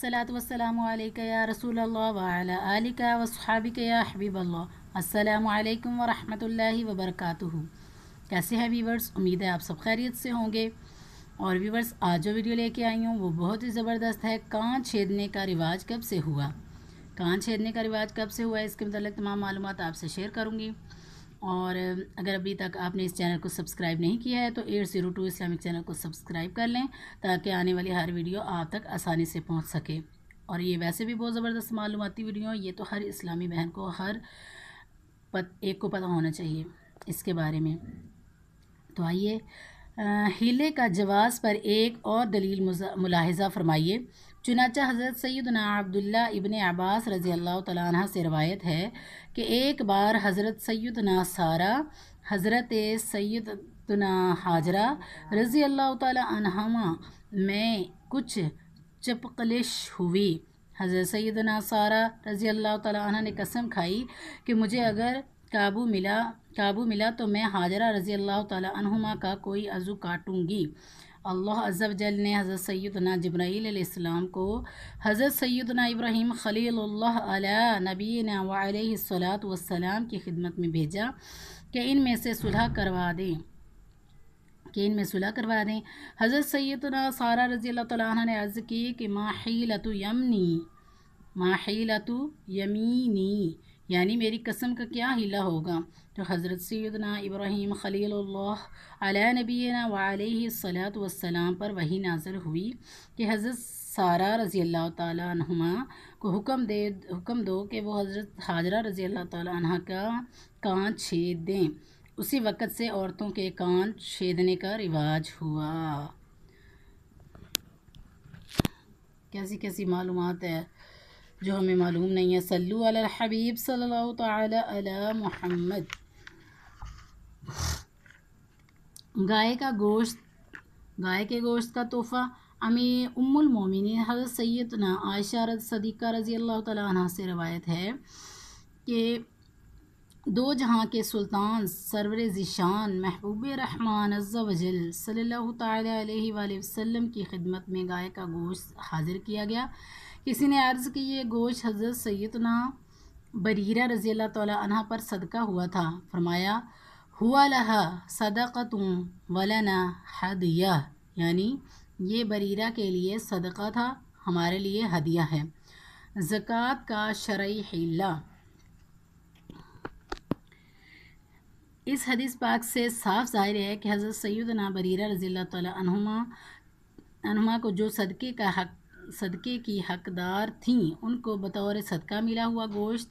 अस्सलातु वस्सलामु अलैका या रसूल अल्लाह व अला आलिका व अस्हाबिका या हबीब अल्लाह। अस्सलामु अलैकुम व रहमतुल्लाहि व बरकातुहू। कैसे हैं व्यूवर्स? उम्मीद है आप सब खैरियत से होंगे। और व्यूवर्स, आज जो वीडियो लेके आई हूँ वो बहुत ही ज़बरदस्त है। कान छेदने का रिवाज कब से हुआ? कान छेदने का रिवाज कब से हुआ है, इसके मतलब तमाम मालूमात आपसे शेयर करूँगी। और अगर अभी तक आपने इस चैनल को सब्सक्राइब नहीं किया है तो 802 इस्लामिक चैनल को सब्सक्राइब कर लें ताकि आने वाली हर वीडियो आप तक आसानी से पहुंच सके। और ये वैसे भी बहुत ज़बरदस्त मालूमाती वीडियो, ये तो हर इस्लामी बहन को, हर एक को पता होना चाहिए इसके बारे में। तो आइए, हीले का जवाज़ पर एक और दलील मुलाहिज़ा फरमाइए। चुनाचा हज़रत सैयदना अब्दुल्ला इब्न अब्बास रज़ी अल्लाह तआला अन्हा से रवायत है कि एक बार हज़रत सैयदना सारा, हज़रत सैयदना हाजरा रज़ी अल्लाह तआला अन्हुमा में कुछ चपकलिश हुई। हज़रत सैयदना सारा रज़ी अल्लाह तआला अन्हा ने कसम खाई कि मुझे अगर काबू मिला तो मैं हाजरा रज़ी अल्लाह तआला अन्हुमा का कोई अज़ू काटूंगी। अल्लाह अज़्ज़ा व जल ने हज़रत सैयदना जिब्राईल अलैहिस्सलाम को हज़रत सैयदना इब्राहीम खलीलुल्लाह अला नबीना व अलैहिस्सलातु वस्सलाम की खिदमत में भेजा कि इनमें सुलह करवा दें। हज़रत सैयदना सारा रज़ी अल्लाह तआला अन्हा ने अर्ज़ की कि माहीलतु यमीनी, यानी मेरी कसम का क्या हीला होगा। तो हज़रत सैयदना इब्राहीम खलीलुल्लाह अला नबीना व अलैहिस्सलातु वस्सलाम पर वही नाज़िल हुई कि हज़रत सारा रज़ी अल्लाह तआला अन्हुमा को हुक्म दो कि वो हज़रत हाजरा रज़ी अल्लाह तआला अन्हा का कान छेद दें। उसी वक़्त से औरतों के कान छेदने का रिवाज हुआ। कैसी कैसी मालूमात है जो हमें मालूम नहीं है। सल्लु अला हबीब सल्लल्लाहु तआला अला मुहम्मद। गाय के गोश्त का तोहफ़ा। उम्मुल मोमिनीन हज़रत सैयदना आयशा सदीक़ा रज़ी अल्लाह तआला अन्हा से रवायत है कि दो जहाँ के सुल्तान सरवर ज़िशान महबूब रहमान अज़्ज़ा वजल सल्लल्लाहु तआला अलैहि वसल्लम की खिदमत में गाय का गोश्त हाजिर किया गया। किसी ने अर्ज़ की ये गोश्त हज़रत सैयदना बरीरा रज़ी अल्लाह तआला अन्हा पर सदका हुआ था। फरमाया, हुआ लहा सदक़तुन वलना हदिया, यानी ये बरीरा के लिए सदका था, हमारे लिए हदिया है। ज़कात का शरई हिल्ला। इस हदीस पाक से साफ ज़ाहिर है कि हज़रत सैयदना बरीरा रज़ी अल्लाह तआला अन्हुमा को जो सदक़े की हकदार थीं उनको बतौर सदका मिला हुआ गोश्त,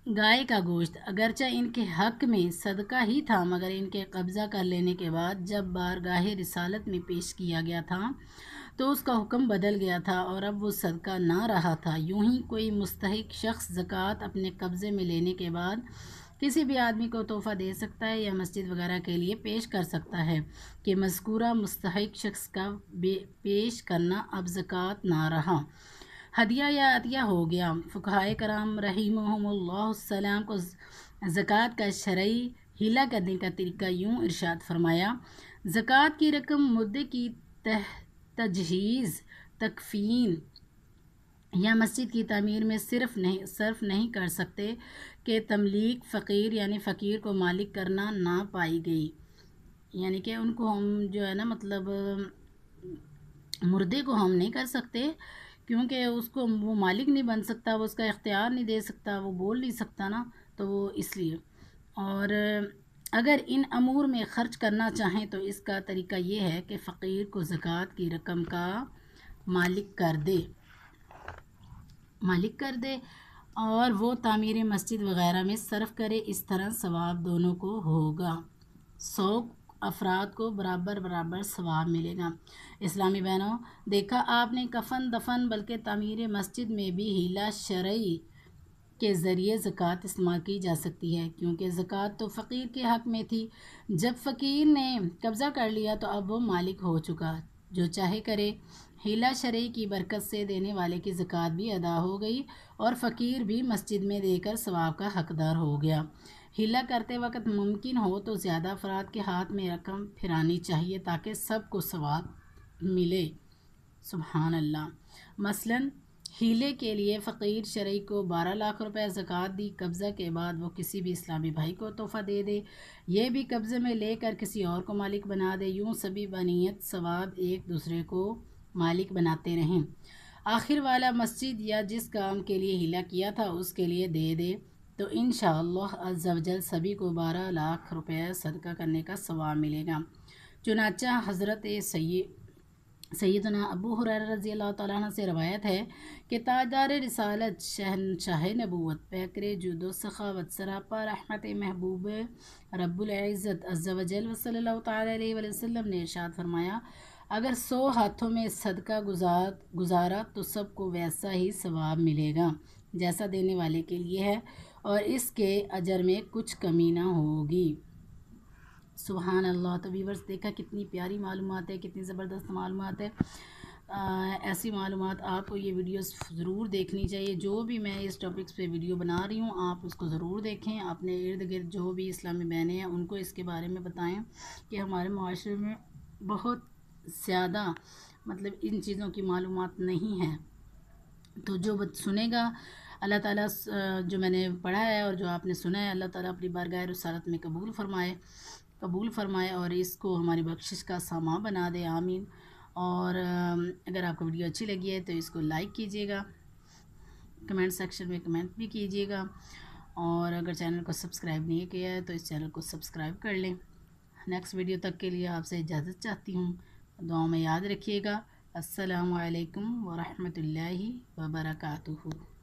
गाय का गोश्त अगरचे इनके हक़ में सदका ही था, मगर इनके कब्ज़ा कर लेने के बाद जब बारगाह रिसालत में पेश किया गया था तो उसका हुक्म बदल गया था और अब वो सदका ना रहा था। यूं ही कोई मुस्तहिक शख्स ज़कात अपने कब्ज़े में लेने के बाद किसी भी आदमी को तोहफ़ा दे सकता है या मस्जिद वगैरह के लिए पेश कर सकता है कि मज़कूरा मुस्तहिक शख्स का पेश करना अब ज़कात ना रहा, हदिया या अतिया हो गया। फ़ुक़हाए कराम रहीमहुमुल्लाह सलाम को ज़कात का शरई हिला करने का तरीका यूँ इरशाद फरमाया, ज़कात की रकम मुद्दे की तजहीज़, तकफ़ीन या मस्जिद की तामीर में सर्फ नहीं कर सकते कि तमलीक फ़कीर यानी फ़कीर को मालिक करना ना पाई गई। यानी कि उनको हम जो है ना, मतलब मुर्दे को हम नहीं कर सकते क्योंकि उसको वो मालिक नहीं बन सकता, वो उसका इख्तियार नहीं दे सकता, वो बोल नहीं सकता ना, तो वो इसलिए। और अगर इन अमूर में ख़र्च करना चाहें तो इसका तरीका ये है कि फ़कीर को ज़कात की रकम का मालिक कर दे और वो तामीर मस्जिद वग़ैरह में सर्फ करे। इस तरह सवाब दोनों को होगा, 100 अफराद को बराबर सवाब मिलेगा। इस्लामी बहनों, देखा आपने, कफन दफन बल्कि तामीर मस्जिद में भी हीला शरई के ज़रिए ज़कात इस्तेमाल की जा सकती है, क्योंकि ज़कात तो फ़कीर के हक़ में थी। जब फ़कीर ने कब्ज़ा कर लिया तो अब वो मालिक हो चुका, जो चाहे करे। हीला शरई की बरकत से देने वाले की ज़कात भी अदा हो गई और फ़कीर भी मस्जिद में देकर सवाब का हकदार हो गया। हीला करते वक्त मुमकिन हो तो ज़्यादा अफराद के हाथ में रकम फिरानी चाहिए ताकि सबको सवाब मिले। सुभान अल्लाह। मसलन ہیلے کے لیے فقیر شرعی کو 12 لاکھ روپے زکوٰۃ دی، قبضہ کے بعد وہ کسی بھی اسلامی بھائی کو تحفہ دے دے، یہ بھی قبضے میں لے کر کسی اور کو مالک بنا دے، یوں سبھی بنیت ثواب ایک دوسرے کو مالک بناتے رہیں۔ آخر والا مسجد یا جس کام کے لیے ہیلا کیا تھا اس کے لیے دے دے تو انشاءاللہ عز و جل سبھی کو 12 لاکھ روپے صدقہ کرنے کا ثواب ملے گا۔ چنانچہ حضرت سیدنا ابو ہریرہ رضی اللہ تعالیٰ عنہ سے روایت ہے کہ تاجدار رسالت شہنشاہ نبوت پیکر جود و سخاوت سراپا رحمت محبوب رب العزت عز و جل صلی اللہ تعالیٰ علیہ وسلم نے ارشاد فرمایا، اگر 100 ہاتھوں میں صدقہ گزارا تو سب کو ویسا ہی ثواب ملے گا جیسا دینے والے کے لیے ہے، اور اس کے اجر میں کچھ کمی نہ ہوگی۔ سبحان اللہ۔ تو ویورز دیکھا کتنی پیاری معلومات ہے، کتنی زبردست معلومات ہے۔ ایسی معلومات آپ کو یہ ویڈیوز ضرور دیکھنی چاہیے۔ جو بھی میں اس ٹاپکس پہ ویڈیو بنا رہی ہوں آپ اس کو ضرور دیکھیں، اپنے ارد گرد جو بھی اسلامی بہنیں ہیں ان کو اس کے بارے میں بتائیں کہ ہمارے معاشرے میں بہت زیادہ مطلب ان چیزوں کی معلومات نہیں ہیں۔ تو جو سنے گا اللہ تعالیٰ جو میں نے پڑھا ہے اور جو آپ نے سنا ہے اللہ تعالیٰ اپنی بارگاہ رسالت میں قبول فرمائے اور اس کو ہماری بخشش کا سامان بنا دے، آمین۔ اور اگر آپ کو ویڈیو اچھی لگی ہے تو اس کو لائک کیجیے گا، کمنٹ سیکشن میں کمنٹ بھی کیجیے گا، اور اگر چینل کو سبسکرائب نہیں کیا ہے تو اس چینل کو سبسکرائب کر لیں۔ نیکسٹ ویڈیو تک کے لیے آپ سے اجازت چاہتی ہوں، دعاؤں میں یاد رکھیے گا۔ السلام علیکم ورحمۃ اللہ وبرکاتہ۔